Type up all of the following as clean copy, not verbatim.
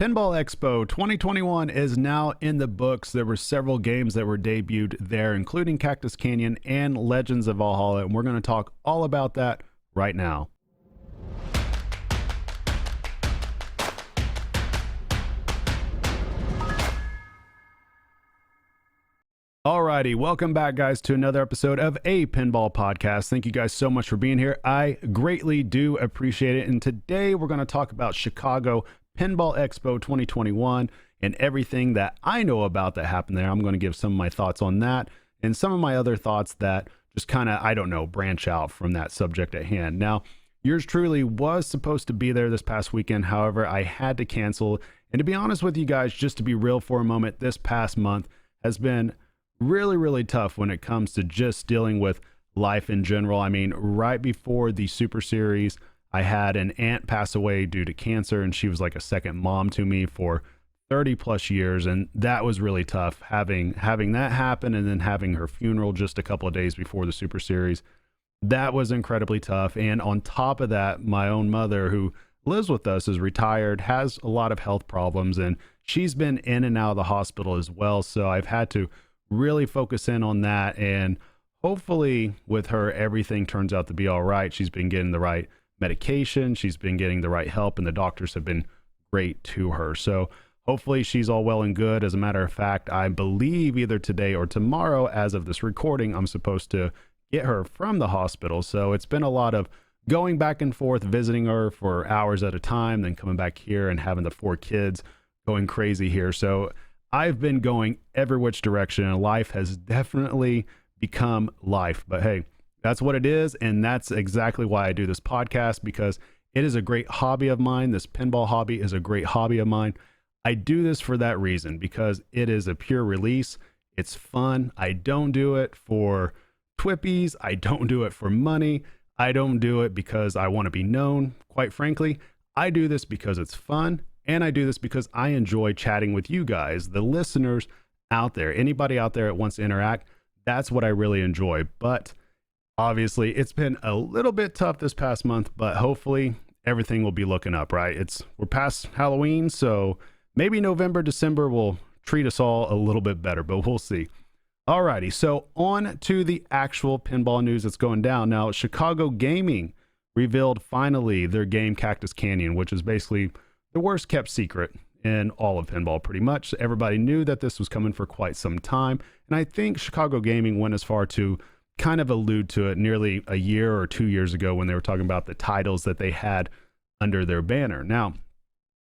Pinball Expo 2021 is now in the books. There were several games that were debuted there, including Cactus Canyon and Legends of Valhalla, and we're going to talk all about that right now. Alrighty, welcome back, guys, to another episode of APinballPodcast. Thank you guys so much for being here. I greatly do appreciate it. And today we're going to talk about Chicago Pinball Expo 2021 and everything that I know about that happened there. I'm going to give some of my thoughts on that and some of my other thoughts that just kind of, I don't know, branch out from that subject at hand. Now, yours truly was supposed to be there this past weekend. However, I had to cancel. And to be honest with you guys, just to be real for a moment, this past month has been really tough when it comes to just dealing with life in general. I mean, right before the Super Series, I had an aunt pass away due to cancer, and she was like a second mom to me for 30 plus years, and that was really tough having that happen and then having her funeral just a couple of days before the Super Series. That was incredibly tough. And on top of that, my own mother, who lives with us, is retired, has a lot of health problems, and she's been in and out of the hospital as well. So I've had to really focus in on that, and hopefully with her everything turns out to be all right. She's been getting the right medication, she's been getting the right help, and the doctors have been great to her. So hopefully she's all well and good. As a matter of fact, I believe either today or tomorrow, as of this recording, I'm supposed to get her from the hospital. So it's been a lot of going back and forth, visiting her for hours at a time, then coming back here and having the 4 kids going crazy here. So I've been going every which direction, and life has definitely become life. But hey, that's what it is, and that's exactly why I do this podcast, because it is a great hobby of mine. This pinball hobby is a great hobby of mine. I do this for that reason, because it is a pure release. It's fun. I don't do it for twippies. I don't do it for money. I don't do it because I want to be known. Quite frankly, I do this because it's fun. And I do this because I enjoy chatting with you guys, the listeners out there, anybody out there that wants to interact. That's what I really enjoy. But obviously it's been a little bit tough this past month, but hopefully everything will be looking up, right? We're past Halloween, so maybe November, December will treat us all a little bit better, but we'll see. Alrighty, so on to the actual pinball news that's going down. Now, Chicago Gaming revealed finally their game Cactus Canyon, which is basically the worst kept secret in all of pinball, pretty much. Everybody knew that this was coming for quite some time. And I think Chicago Gaming went as far to kind of allude to it nearly a year or 2 years ago when they were talking about the titles that they had under their banner. Now,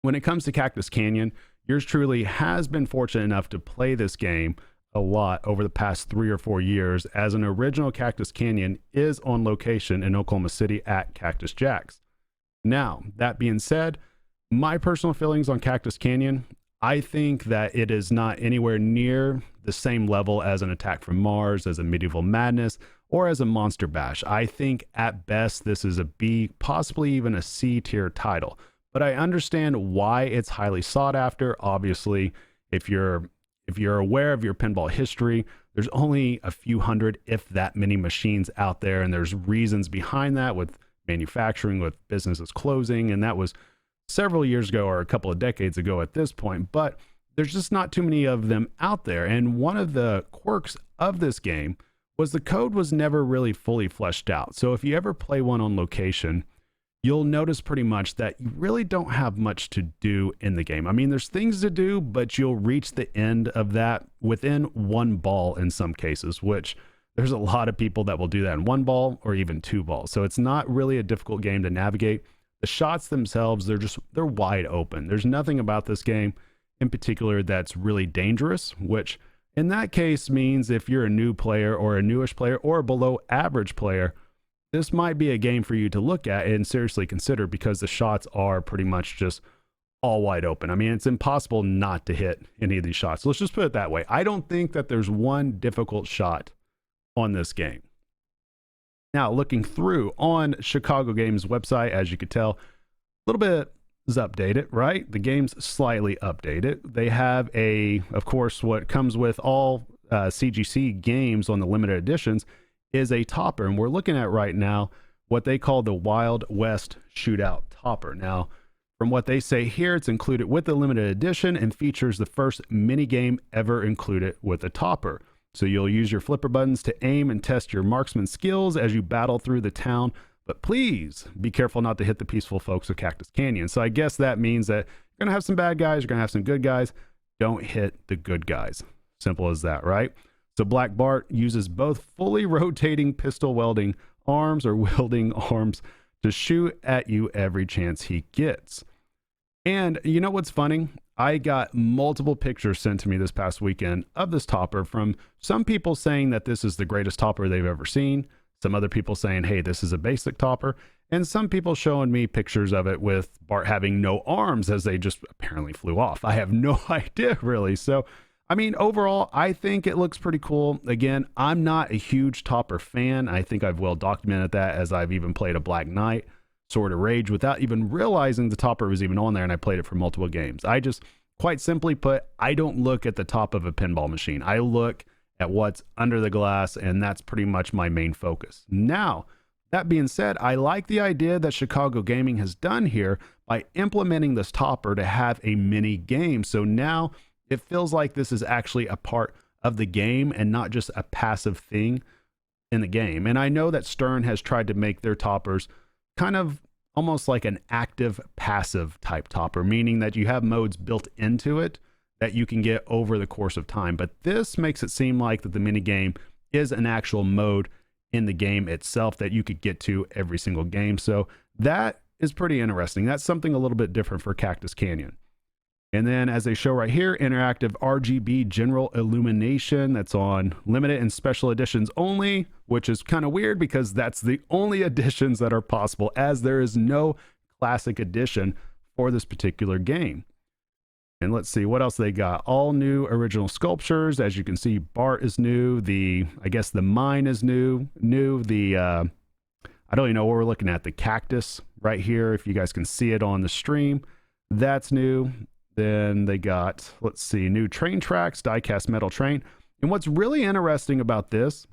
when it comes to Cactus Canyon, yours truly has been fortunate enough to play this game a lot over the past 3 or 4 years, as an original Cactus Canyon is on location in Oklahoma City at Cactus Jack's. Now, that being said, my personal feelings on Cactus Canyon, I think that it is not anywhere near the same level as an Attack from Mars, as a Medieval Madness, or as a Monster Bash. I think at best this is a B, possibly even a C tier title. But I understand why it's highly sought after. Obviously, if you're aware of your pinball history, there's only a few hundred, if that many, machines out there, and there's reasons behind that with manufacturing, with businesses closing, and that was several years ago or a couple of decades ago at this point, but there's just not too many of them out there. And one of the quirks of this game was the code was never really fully fleshed out. So if you ever play one on location, you'll notice pretty much that you really don't have much to do in the game. I mean, there's things to do, but you'll reach the end of that within one ball in some cases, which there's a lot of people that will do that in one ball or even 2 balls. So it's not really a difficult game to navigate. The shots themselves, they're wide open. There's nothing about this game in particular that's really dangerous, which in that case means if you're a new player or a newish player or a below average player, this might be a game for you to look at and seriously consider, because the shots are pretty much just all wide open. I mean, it's impossible not to hit any of these shots. Let's just put it that way. I don't think that there's one difficult shot on this game. Now, looking through on Chicago Games website, as you could tell, a little bit is updated, right? The game's slightly updated. They have of course, what comes with all CGC games on the limited editions is a topper. And we're looking at right now what they call the Wild West Shootout topper. Now, From what they say here, it's included with the limited edition and features the first mini game ever included with a topper. So you'll use your flipper buttons to aim and test your marksman skills as you battle through the town. But please be careful not to hit the peaceful folks of Cactus Canyon. So I guess that means that you're going to have some bad guys, you're going to have some good guys. Don't hit the good guys. Simple as that, right? So Black Bart uses both fully rotating pistol wielding arms to shoot at you every chance he gets. And you know what's funny? I got multiple pictures sent to me this past weekend of this topper from some people saying that this is the greatest topper they've ever seen. Some other people saying, hey, this is a basic topper. And some people showing me pictures of it with Bart having no arms as they just apparently flew off. I have no idea really. So, I mean, overall, I think it looks pretty cool. Again, I'm not a huge topper fan. I think I've well documented that as I've even played a Black Knight Sword of Rage without even realizing the topper was even on there, and I played it for multiple games. I just, quite simply put, I don't look at the top of a pinball machine. I look at what's under the glass, and that's pretty much my main focus. Now, that being said, I like the idea that Chicago Gaming has done here by implementing this topper to have a mini game. So now it feels like this is actually a part of the game and not just a passive thing in the game. And I know that Stern has tried to make their toppers kind of almost like an active passive type topper, meaning that you have modes built into it that you can get over the course of time. But this makes it seem like that the mini game is an actual mode in the game itself that you could get to every single game. So that is pretty interesting. That's something a little bit different for Cactus Canyon. And then as they show right here, interactive RGB general illumination that's on limited and special editions only, which is kind of weird because that's the only editions that are possible, as there is no classic edition for this particular game. And let's see what else they got. All new original sculptures. As you can see, Bart is new. I guess the mine is new. I don't even know what we're looking at. The cactus right here, if you guys can see it on the stream, that's new. Then they got, let's see, new train tracks, die-cast metal train. And what's really interesting about this,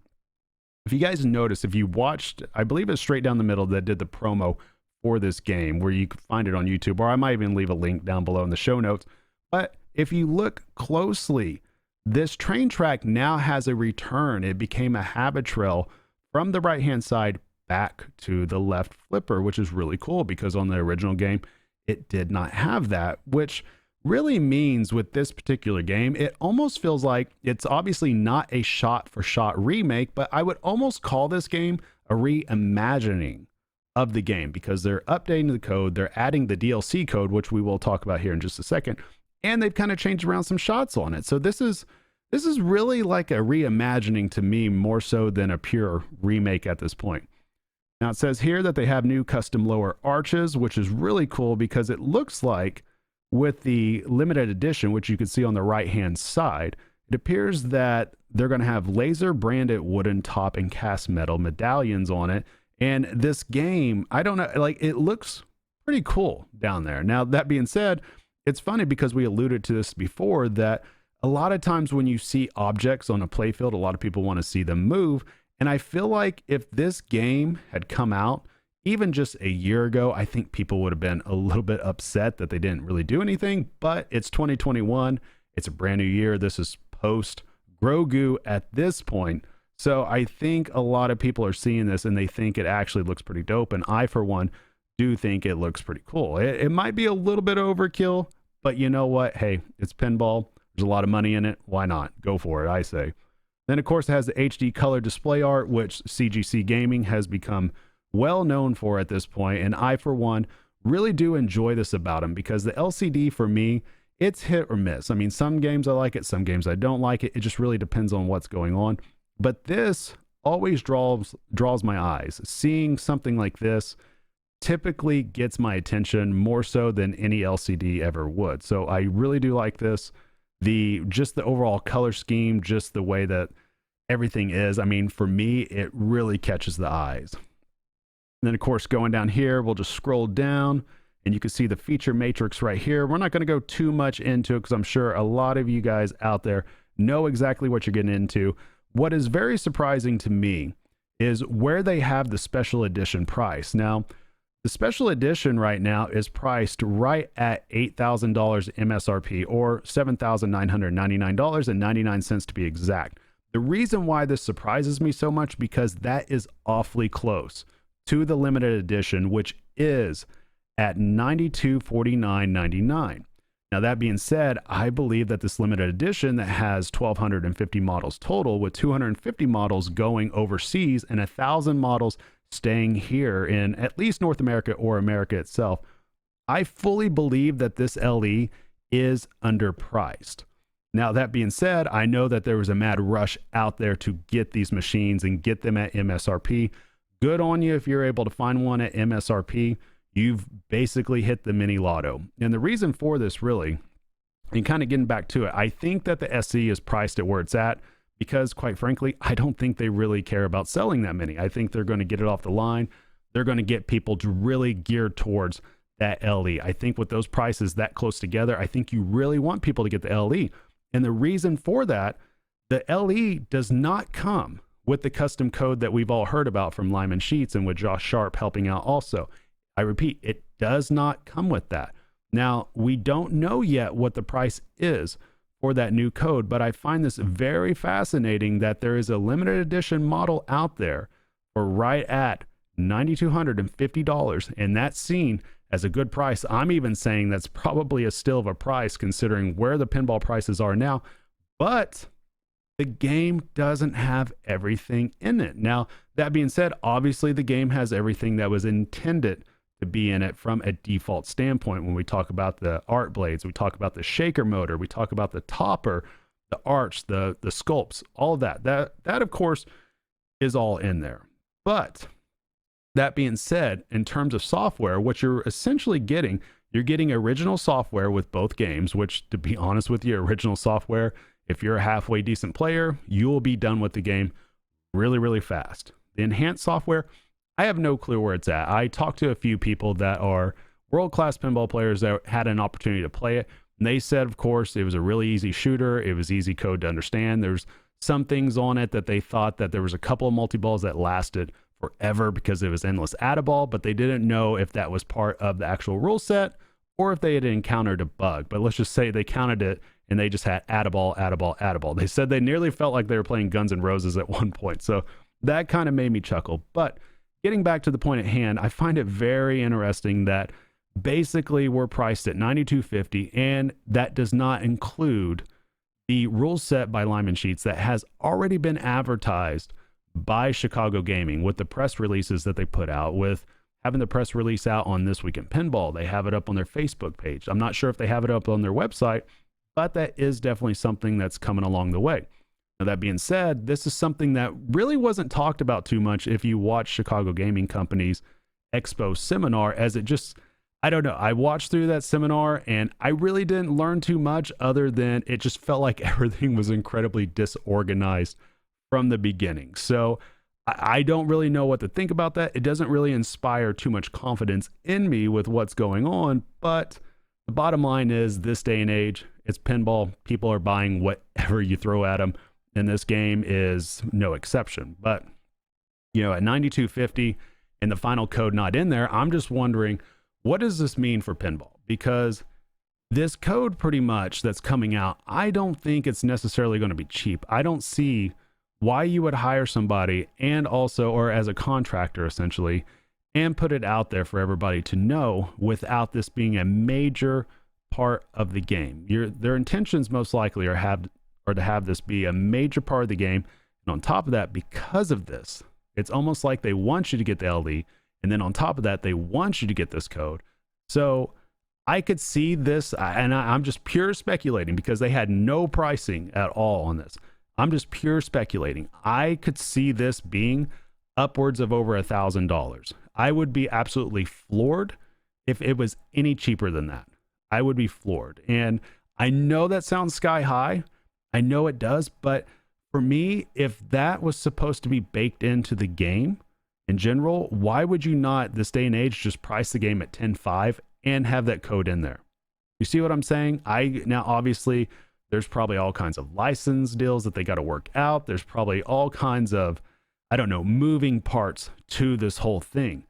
if you guys notice, if you watched, I believe it's Straight Down the Middle that did the promo for this game, where you can find it on YouTube, or I might even leave a link down below in the show notes. But if you look closely, this train track now has a return. It became a habit trail from the right-hand side back to the left flipper, which is really cool because on the original game, it did not have that, which really means with this particular game, it almost feels like it's obviously not a shot-for-shot remake, but I would almost call this game a reimagining of the game because they're updating the code, they're adding the DLC code, which we will talk about here in just a second, and they've kind of changed around some shots on it. So this is really like a reimagining to me, more so than a pure remake at this point. Now it says here that they have new custom lower arches, which is really cool because it looks like with the limited edition, which you can see on the right hand side, it appears that they're going to have laser branded wooden top and cast metal medallions on it. And this game, I don't know, like it looks pretty cool down there. Now, that being said, it's funny because we alluded to this before that a lot of times when you see objects on a playfield, a lot of people want to see them move. And I feel like if this game had come out even just a year ago, I think people would have been a little bit upset that they didn't really do anything, but it's 2021. It's a brand new year. This is post Grogu at this point. So I think a lot of people are seeing this and they think it actually looks pretty dope. And I, for one, do think it looks pretty cool. It might be a little bit overkill, but you know what? Hey, it's pinball. There's a lot of money in it. Why not? Go for it, I say. Then, of course, it has the HD color display art, which CGC Gaming has become well known for at this point. And I, for one, really do enjoy this about them because the LCD, for me, it's hit or miss. I mean, some games I like it, some games I don't like it. It just really depends on what's going on. But this always draws my eyes. Seeing something like this typically gets my attention more so than any LCD ever would. So I really do like this. Just the overall color scheme, just the way that everything is. I mean, for me, it really catches the eyes. And then, of course, going down here, we'll just scroll down and you can see the feature matrix right here. We're not going to go too much into it because I'm sure a lot of you guys out there know exactly what you're getting into. What is very surprising to me is where they have the special edition price. Now, The special edition right now is priced right at $8,000 MSRP, or $7,999.99 to be exact. The reason why this surprises me so much, because that is awfully close to the limited edition, which is at $9249.99. Now, that being said, I believe that this limited edition that has 1,250 models total, with 250 models going overseas and 1,000 models staying here in at least North America or America itself, I fully believe that this LE is underpriced. Now, that being said, I know that there was a mad rush out there to get these machines and get them at MSRP. Good on you if you're able to find one at MSRP. You've basically hit the mini lotto. And the reason for this, really, and kind of getting back to it, I think that the SE is priced at where it's at because, quite frankly, I don't think they really care about selling that many. I think they're going to get it off the line. They're going to get people to really gear towards that LE. I think with those prices that close together, I think you really want people to get the LE. And the reason for that, the LE does not come with the custom code that we've all heard about from Lyman Sheets and with Josh Sharp helping out also. I repeat, it does not come with that. Now, we don't know yet what the price is for that new code, but I find this very fascinating that there is a limited edition model out there for right at $9,250, and that's seen as a good price. I'm even saying that's probably a still of a price considering where the pinball prices are now, but the game doesn't have everything in it. Now, that being said, obviously the game has everything that was intended to be in it from a default standpoint. When we talk about the art blades, we talk about the shaker motor, we talk about the topper, the arch, the sculpts, all of that of course is all in there. But that being said, in terms of software, what you're essentially getting, you're getting original software with both games, which, to be honest with you, original software, if you're a halfway decent player, you will be done with the game really, really fast. The enhanced software, I have no clue where it's at. I talked to a few people that are world-class pinball players that had an opportunity to play it. And they said, of course, it was a really easy shooter. It was easy code to understand. There's some things on it that they thought that there was a couple of multi-balls that lasted forever because it was endless add-a-ball, but they didn't know if that was part of the actual rule set or if they had encountered a bug. But let's just say they counted it and they just had add-a-ball, add-a-ball, add-a-ball. They said they nearly felt like they were playing Guns N' Roses at one point. So that kind of made me chuckle. But getting back to the point at hand, I find it very interesting that basically we're priced at $9,250, and that does not include the rule set by Lyman Sheets that has already been advertised by Chicago Gaming with the press releases that they put out, with having the press release out on This Week in Pinball. They have it up on their Facebook page. I'm not sure if they have it up on their website, but that is definitely something that's coming along the way. Now, that being said, this is something that really wasn't talked about too much if you watch Chicago Gaming Company's Expo seminar, as it just, I don't know, I watched through that seminar and I really didn't learn too much other than it just felt like everything was incredibly disorganized from the beginning. So I don't really know what to think about that. It doesn't really inspire too much confidence in me with what's going on, but the bottom line is, this day and age, it's pinball. People are buying whatever you throw at them, and this game is no exception. But, you know, at $9,250 and the final code not in there, I'm just wondering, what does this mean for pinball? Because this code pretty much that's coming out, I don't think it's necessarily going to be cheap. I don't see why you would hire somebody and also, or as a contractor essentially, and put it out there for everybody to know without this being a major part of the game. Their intentions most likely are to have this be a major part of the game. And on top of that, because of this, it's almost like they want you to get the LD. And then on top of that, they want you to get this code. So I could see this, and I'm just pure speculating because they had no pricing at all on this. I'm just pure speculating. I could see this being upwards of over $1,000. I would be absolutely floored if it was any cheaper than that. I would be floored. And I know that sounds sky high. I know it does. But for me, if that was supposed to be baked into the game in general, why would you not, this day and age, just price the game at $10,500 and have that code in there? You see what I'm saying? Now, obviously, there's probably all kinds of license deals that they got to work out. There's probably all kinds of, I don't know, moving parts to this whole thing.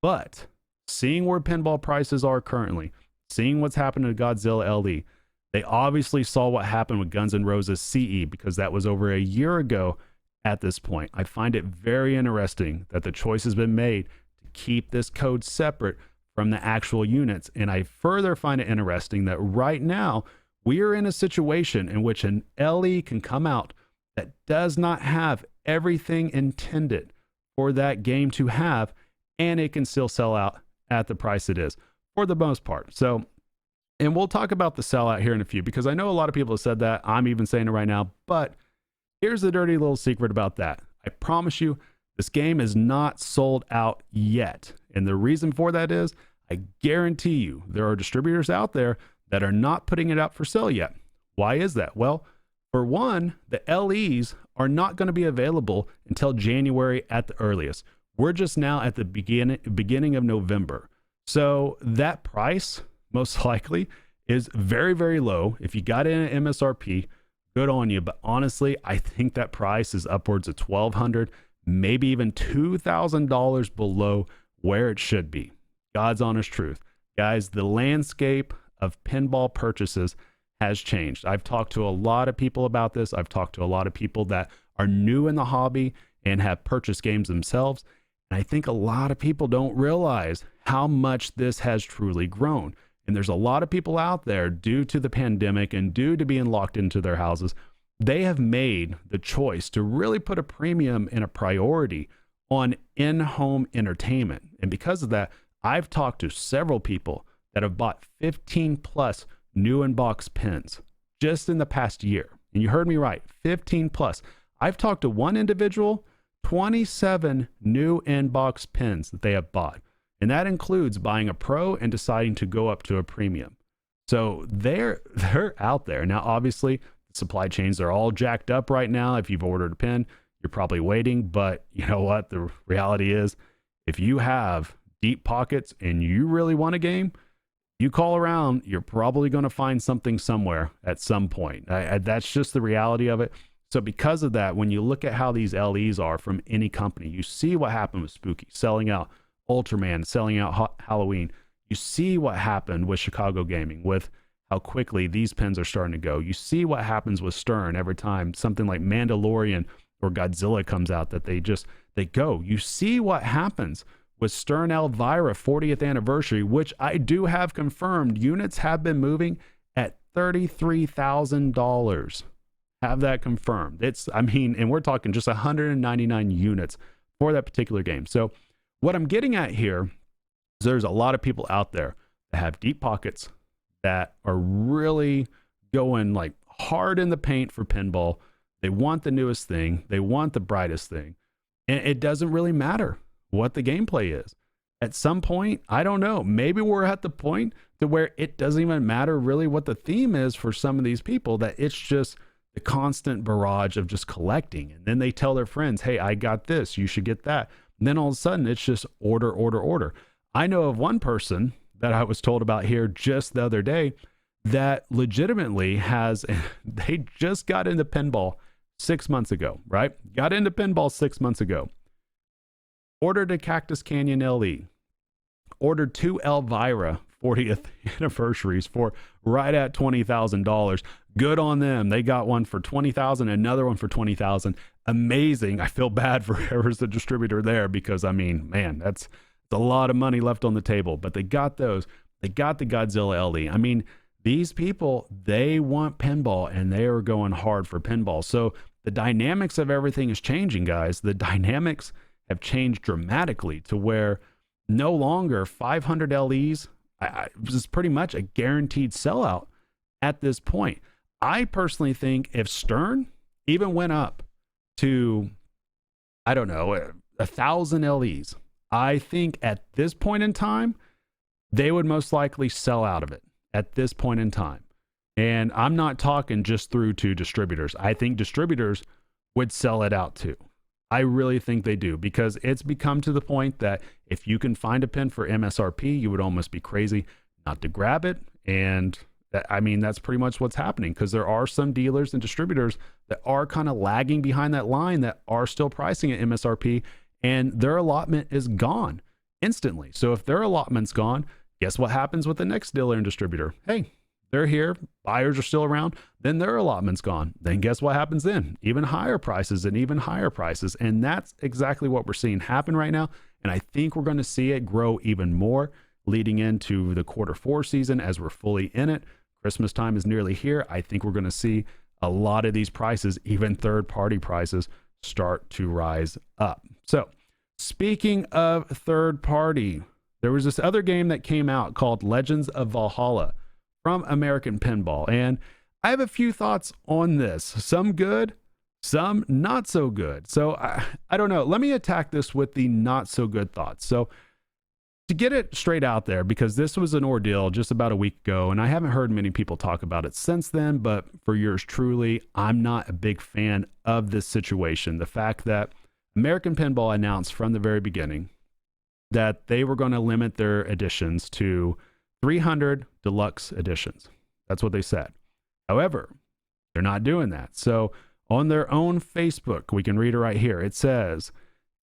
But seeing where pinball prices are currently, seeing what's happened to Godzilla LE. They obviously saw what happened with Guns N' Roses CE because that was over a year ago at this point. I find it very interesting that the choice has been made to keep this code separate from the actual units. And I further find it interesting that right now we are in a situation in which an LE can come out that does not have everything intended for that game to have, and it can still sell out at the price it is for the most part. So, and we'll talk about the sellout here in a few, because I know a lot of people have said that. I'm even saying it right now, but here's the dirty little secret about that. I promise you, this game is not sold out yet. And the reason for that is, I guarantee you, there are distributors out there that are not putting it out for sale yet. Why is that? Well, for one, the LEs are not going to be available until January at the earliest. We're just now at the beginning of November. So that price, most likely, is very, very low. If you got in at MSRP, good on you. But honestly, I think that price is upwards of $1,200, maybe even $2,000 below where it should be. God's honest truth. Guys, the landscape of pinball purchases has changed. I've talked to a lot of people about this. I've talked to a lot of people that are new in the hobby and have purchased games themselves. And I think a lot of people don't realize how much this has truly grown. And there's a lot of people out there, due to the pandemic and due to being locked into their houses, they have made the choice to really put a premium and a priority on in-home entertainment. And because of that, I've talked to several people that have bought 15 plus new in-box pins just in the past year. And you heard me right, 15 plus. I've talked to one individual, 27 new in-box pins that they have bought. And that includes buying a pro and deciding to go up to a premium. So they're out there. Now, obviously, the supply chains are all jacked up right now. If you've ordered a pin, you're probably waiting. But you know what? The reality is, if you have deep pockets and you really want a game, you call around, you're probably going to find something somewhere at some point. That's just the reality of it. So because of that, when you look at how these LEs are from any company, you see what happened with Spooky selling out, Ultraman selling out Halloween. You see what happened with Chicago Gaming, with how quickly these pins are starting to go. You see what happens with Stern every time something like Mandalorian or Godzilla comes out, that they go. You see what happens with Stern Elvira 40th anniversary, which I do have confirmed units have been moving at $33,000. Have that confirmed. And we're talking just 199 units for that particular game. So what I'm getting at here is there's a lot of people out there that have deep pockets, that are really going like hard in the paint for pinball. They want the newest thing. They want the brightest thing. And it doesn't really matter what the gameplay is. At some point, I don't know, maybe we're at the point to where it doesn't even matter really what the theme is for some of these people, that it's just the constant barrage of just collecting. And then they tell their friends, hey, I got this, you should get that. And then all of a sudden it's just order, order, order. I know of one person that I was told about here just the other day that legitimately they just got into pinball 6 months ago, right? Got into pinball 6 months ago. Ordered a Cactus Canyon LE. Ordered 2 Elvira 40th anniversaries for right at $20,000. Good on them. They got one for $20,000, another one for $20,000. Amazing. I feel bad for whoever's the distributor there, because I mean, man, that's a lot of money left on the table. But they got those. They got the Godzilla LE. I mean, these people, they want pinball and they are going hard for pinball. So the dynamics of everything is changing, guys. The dynamics have changed dramatically to where no longer 500 LEs is pretty much a guaranteed sellout at this point. I personally think if Stern even went up to, I don't know, 1,000 LEs, I think at this point in time, they would most likely sell out of it at this point in time. And I'm not talking just through to distributors. I think distributors would sell it out too. I really think they do, because it's become to the point that if you can find a pin for MSRP, you would almost be crazy not to grab it. And that's pretty much what's happening, because there are some dealers and distributors that are kind of lagging behind that line, that are still pricing at MSRP, and their allotment is gone. instantly. So if their allotment's gone, guess what happens with the next dealer and distributor? Hey, they're here, buyers are still around, then their allotment's gone. Then guess what happens then? Even higher prices and even higher prices. And that's exactly what we're seeing happen right now. And I think we're going to see it grow even more leading into the Q4 season as we're fully in it. Christmas time is nearly here. I think we're going to see a lot of these prices, even third-party prices, start to rise up. So speaking of third-party, there was this other game that came out called Legends of Valhalla from American Pinball. And I have a few thoughts on this. Some good, some not so good. So I don't know. Let me attack this with the not so good thoughts. So to get it straight out there, because this was an ordeal just about a week ago, and I haven't heard many people talk about it since then, but for yours truly, I'm not a big fan of this situation. The fact that American Pinball announced from the very beginning that they were going to limit their editions to 300 deluxe editions. That's what they said. However, they're not doing that. So on their own Facebook, we can read it right here. It says,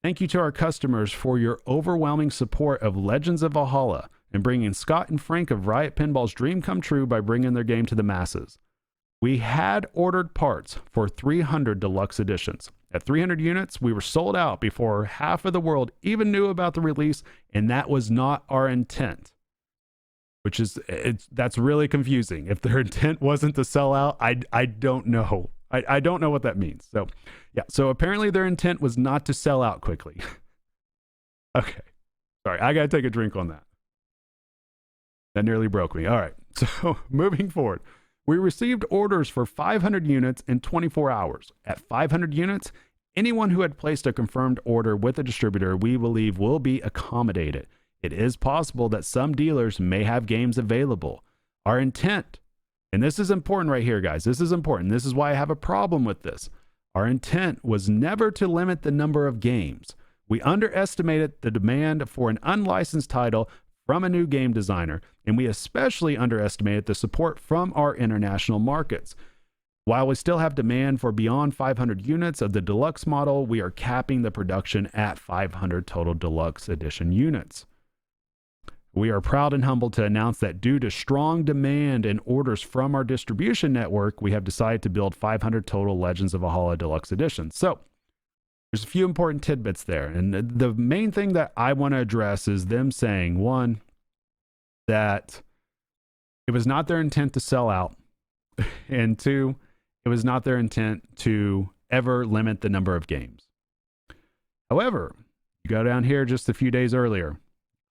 "Thank you to our customers for your overwhelming support of Legends of Valhalla and bringing Scott and Frank of Riot Pinball's dream come true by bringing their game to the masses. We had ordered parts for 300 deluxe editions. At 300 units, we were sold out before half of the world even knew about the release, and that was not our intent." Which is, that's really confusing. If their intent wasn't to sell out, I don't know. I don't know what that means. So yeah, so apparently their intent was not to sell out quickly. Okay. Sorry, I got to take a drink on that. That nearly broke me. All right. So moving forward, we received orders for 500 units in 24 hours. At 500 units, anyone who had placed a confirmed order with a distributor, we believe will be accommodated. It is possible that some dealers may have games available. Our intent, and this is important right here, guys. This is important. This is why I have a problem with this. Our intent was never to limit the number of games. We underestimated the demand for an unlicensed title from a new game designer, and we especially underestimated the support from our international markets. While we still have demand for beyond 500 units of the deluxe model, we are capping the production at 500 total deluxe edition units. We are proud and humbled to announce that due to strong demand and orders from our distribution network, we have decided to build 500 total Legends of Valhalla Deluxe Editions. So there's a few important tidbits there. And the main thing that I want to address is them saying, one, that it was not their intent to sell out. And two, it was not their intent to ever limit the number of games. However, you go down here just a few days earlier,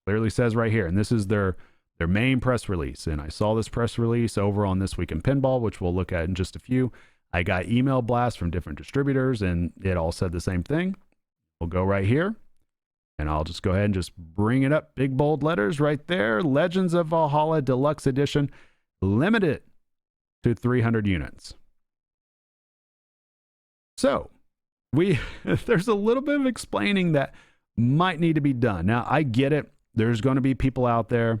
clearly says right here, and this is their main press release. And I saw this press release over on This Week in Pinball, which we'll look at in just a few. I got email blasts from different distributors, and it all said the same thing. We'll go right here, and I'll just go ahead and just bring it up. Big bold letters right there. Legends of Valhalla Deluxe Edition, limited to 300 units. So there's a little bit of explaining that might need to be done. Now, I get it. There's going to be people out there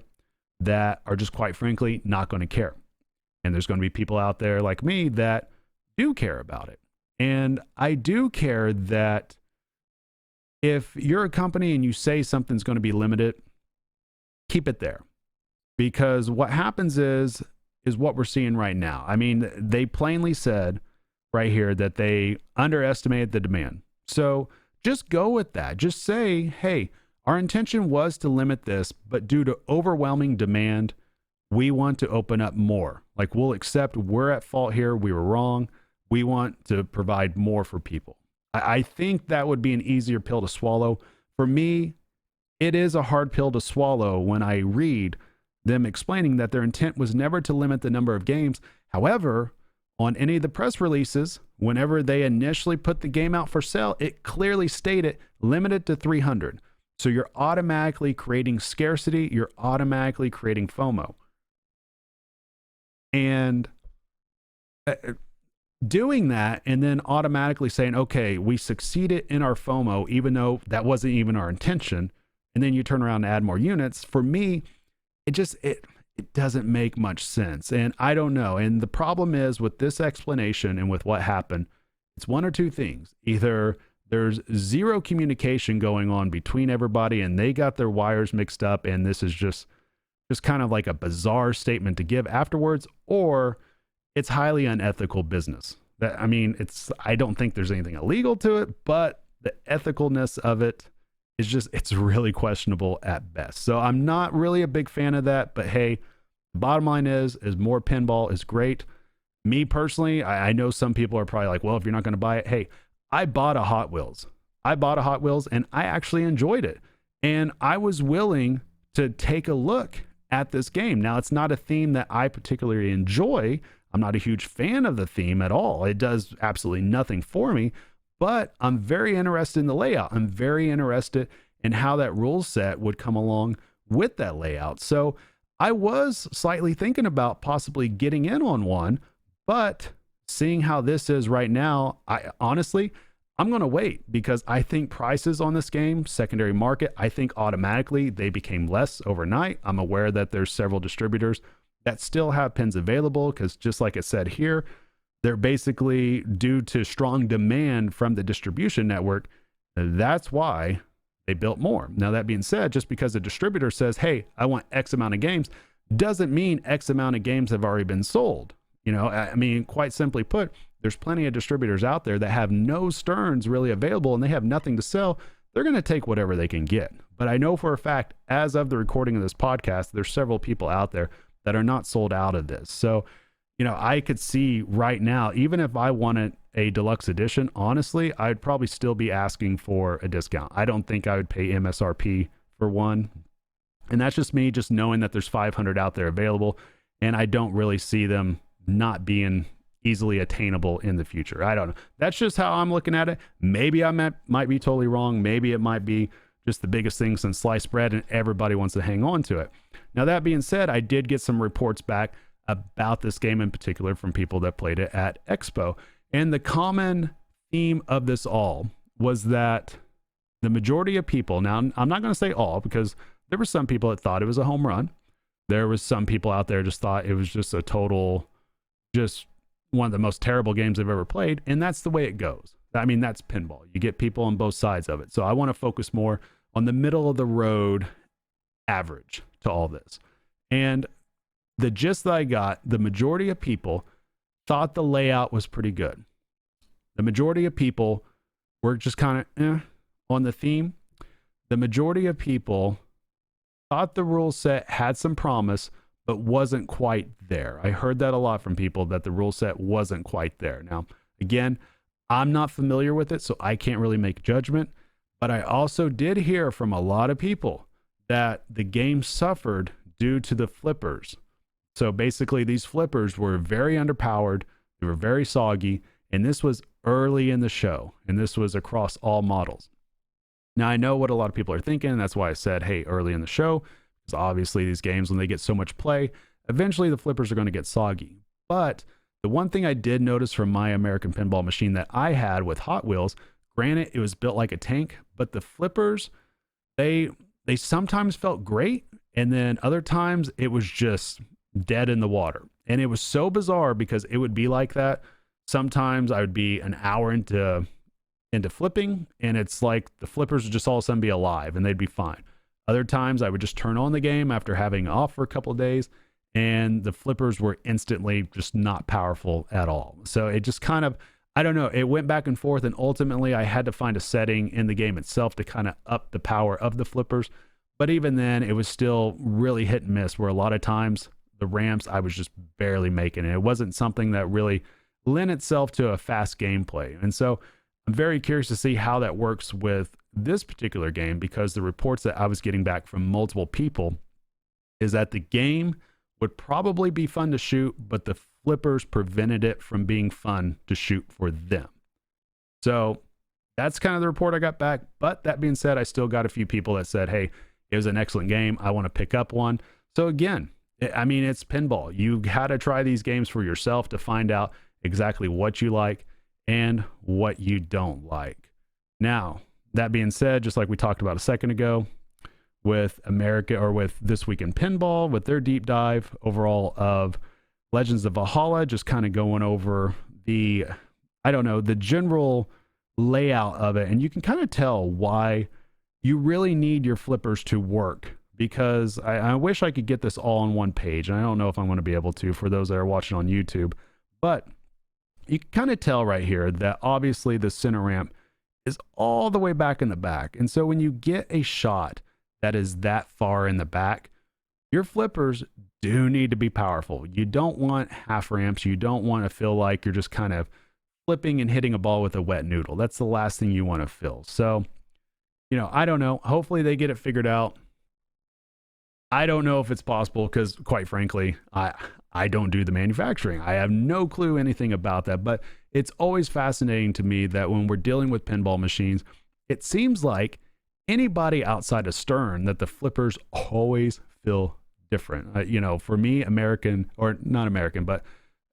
that are just, quite frankly, not going to care. And there's going to be people out there like me that do care about it. And I do care that if you're a company and you say something's going to be limited, keep it there. Because what happens is what we're seeing right now. I mean, they plainly said right here that they underestimated the demand. So just go with that. Just say, hey, our intention was to limit this, but due to overwhelming demand, we want to open up more. Like, we'll accept we're at fault here. We were wrong. We want to provide more for people. I think that would be an easier pill to swallow. For me, it is a hard pill to swallow when I read them explaining that their intent was never to limit the number of games. However, on any of the press releases, whenever they initially put the game out for sale, it clearly stated limited to 300. So you're automatically creating scarcity. You're automatically creating FOMO. And doing that and then automatically saying, okay, we succeeded in our FOMO, even though that wasn't even our intention. And then you turn around and add more units. For me, it doesn't make much sense. And I don't know. And the problem is with this explanation and with what happened, it's one or two things. Either there's zero communication going on between everybody, and they got their wires mixed up, and this is just kind of like a bizarre statement to give afterwards, or it's highly unethical business. That, I mean, I don't think there's anything illegal to it, but the ethicalness of it is just, it's really questionable at best. So I'm not really a big fan of that, but hey, the bottom line is more pinball is great. Me personally, I know some people are probably like, well, if you're not going to buy it, hey, I bought a Hot Wheels. And I actually enjoyed it. And I was willing to take a look at this game. Now, it's not a theme that I particularly enjoy. I'm not a huge fan of the theme at all. It does absolutely nothing for me, but I'm very interested in the layout. I'm very interested in how that rule set would come along with that layout. So I was slightly thinking about possibly getting in on one, but seeing how this is right now, I'm going to wait, because I think prices on this game, secondary market, I think automatically they became less overnight. I'm aware that there's several distributors that still have pins available, because just like it said here, they're basically, due to strong demand from the distribution network, that's why they built more. Now, that being said, just because a distributor says, hey, I want X amount of games, doesn't mean X amount of games have already been sold. You know, I mean, quite simply put, there's plenty of distributors out there that have no Sterns really available and they have nothing to sell. They're going to take whatever they can get. But I know for a fact, as of the recording of this podcast, there's several people out there that are not sold out of this. So, you know, I could see right now, even if I wanted a deluxe edition, honestly, I'd probably still be asking for a discount. I don't think I would pay MSRP for one. And that's just me, just knowing that there's 500 out there available, and I don't really see them not being easily attainable in the future. I don't know. That's just how I'm looking at it. Maybe I might be totally wrong. Maybe it might be just the biggest thing since sliced bread and everybody wants to hang on to it. Now, that being said, I did get some reports back about this game in particular from people that played it at Expo. And the common theme of this all was that the majority of people, now I'm not going to say all, because there were some people that thought it was a home run. There was some people out there just thought it was just a total, just one of the most terrible games I've ever played. And that's the way it goes. I mean, that's pinball. You get people on both sides of it. So I want to focus more on the middle of the road average to all this. And the gist that I got, the majority of people thought the layout was pretty good. The majority of people were just kind of on the theme. The majority of people thought the rule set had some promise, but wasn't quite there. I heard that a lot from people, that the rule set wasn't quite there. Now, again, I'm not familiar with it, so I can't really make judgment. But I also did hear from a lot of people that the game suffered due to the flippers. So basically, these flippers were very underpowered. They were very soggy. And this was early in the show. And this was across all models. Now, I know what a lot of people are thinking. And that's why I said, hey, early in the show. Because obviously, these games, when they get so much play, eventually the flippers are going to get soggy. But the one thing I did notice from my American pinball machine that I had with Hot Wheels, granted, it was built like a tank, but the flippers, they sometimes felt great. And then other times it was just dead in the water. And it was so bizarre because it would be like that. Sometimes I would be an hour into flipping, and it's like the flippers would just all of a sudden be alive and they'd be fine. Other times I would just turn on the game after having off for a couple of days, and the flippers were instantly just not powerful at all. So it just kind of, I don't know, it went back and forth, and ultimately I had to find a setting in the game itself to kind of up the power of the flippers. But even then, it was still really hit and miss, where a lot of times the ramps I was just barely making it. It wasn't something that really lent itself to a fast gameplay. And so I'm very curious to see how that works with this particular game, because the reports that I was getting back from multiple people is that the game would probably be fun to shoot, but the flippers prevented it from being fun to shoot for them. So that's kind of the report I got back. But that being said, I still got a few people that said, hey, it was an excellent game. I want to pick up one. So again, I mean, it's pinball. You got to try these games for yourself to find out exactly what you like and what you don't like. Now, that being said, just like we talked about a second ago with America, or with This Week in Pinball, with their deep dive overall of Legends of Valhalla, just kind of going over the, I don't know, the general layout of it, and you can kind of tell why you really need your flippers to work, because I wish I could get this all on one page, and I don't know if I'm going to be able to for those that are watching on YouTube, but you can kind of tell right here that obviously the center ramp is all the way back in the back. And so when you get a shot that is that far in the back, your flippers do need to be powerful. You don't want half ramps. You don't want to feel like you're just kind of flipping and hitting a ball with a wet noodle. That's the last thing you want to feel. So, you know, I don't know. Hopefully they get it figured out. I don't know if it's possible because, quite frankly, I don't do the manufacturing. I have no clue anything about that, but it's always fascinating to me that when we're dealing with pinball machines, it seems like anybody outside of Stern, that the flippers always feel different. You know, for me, American, or not American, but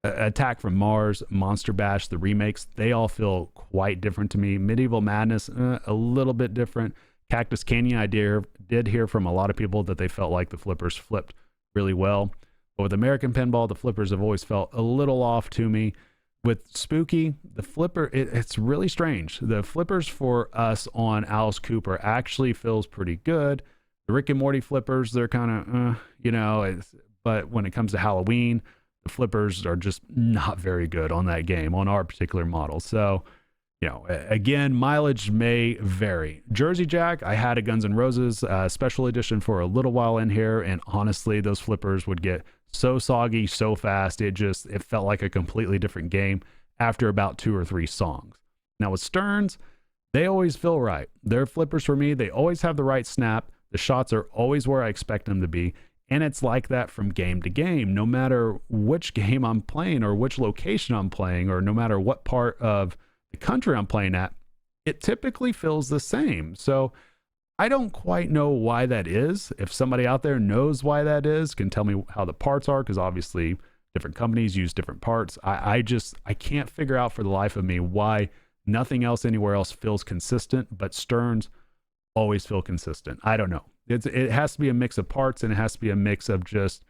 Attack from Mars, Monster Bash, the remakes, they all feel quite different to me. Medieval Madness, a little bit different. Cactus Canyon, I did hear from a lot of people that they felt like the flippers flipped really well. But with American Pinball, the flippers have always felt a little off to me. With Spooky, the flipper, it's really strange. The flippers for us on Alice Cooper actually feels pretty good. The Rick and Morty flippers, they're kind of, you know, but when it comes to Halloween, the flippers are just not very good on that game, on our particular model. So, you know, again, mileage may vary. Jersey Jack, I had a Guns N' Roses special edition for a little while in here, and honestly, those flippers would get so soggy so fast. It felt like a completely different game after about 2 or 3 songs. Now with Sterns, they always feel right. Their flippers for me, they always have the right snap. The shots are always where I expect them to be. And it's like that from game to game, no matter which game I'm playing or which location I'm playing, or no matter what part of the country I'm playing at, it typically feels the same. So I don't quite know why that is. If somebody out there knows why that is, can tell me how the parts are, because obviously different companies use different parts. I can't figure out for the life of me why nothing else anywhere else feels consistent, but Sterns always feel consistent. I don't know. It has to be a mix of parts, and it has to be a mix of just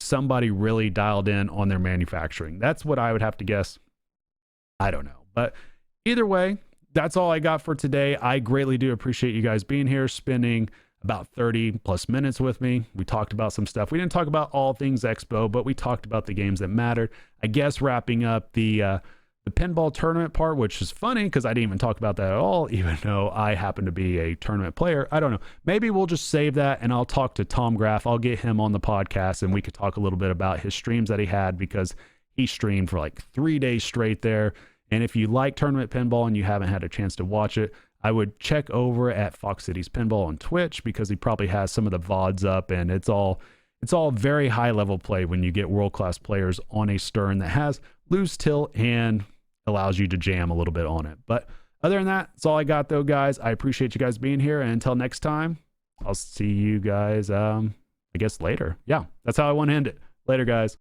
somebody really dialed in on their manufacturing. That's what I would have to guess. I don't know. But either way, that's all I got for today. I greatly do appreciate you guys being here, spending about 30 plus minutes with me. We talked about some stuff. We didn't talk about all things Expo, but we talked about the games that mattered. I guess wrapping up the pinball tournament part, which is funny because I didn't even talk about that at all, even though I happen to be a tournament player. I don't know. Maybe we'll just save that, and I'll talk to Tom Graff. I'll get him on the podcast, and we could talk a little bit about his streams that he had, because he streamed for like 3 days straight there. And if you like tournament pinball and you haven't had a chance to watch it, I would check over at Fox Cities Pinball on Twitch, because he probably has some of the VODs up, and it's all very high level play when you get world-class players on a Stern that has loose tilt and allows you to jam a little bit on it. But other than that, that's all I got though, guys. I appreciate you guys being here, and until next time, I'll see you guys I guess later. Yeah, that's how I want to end it. Later, guys.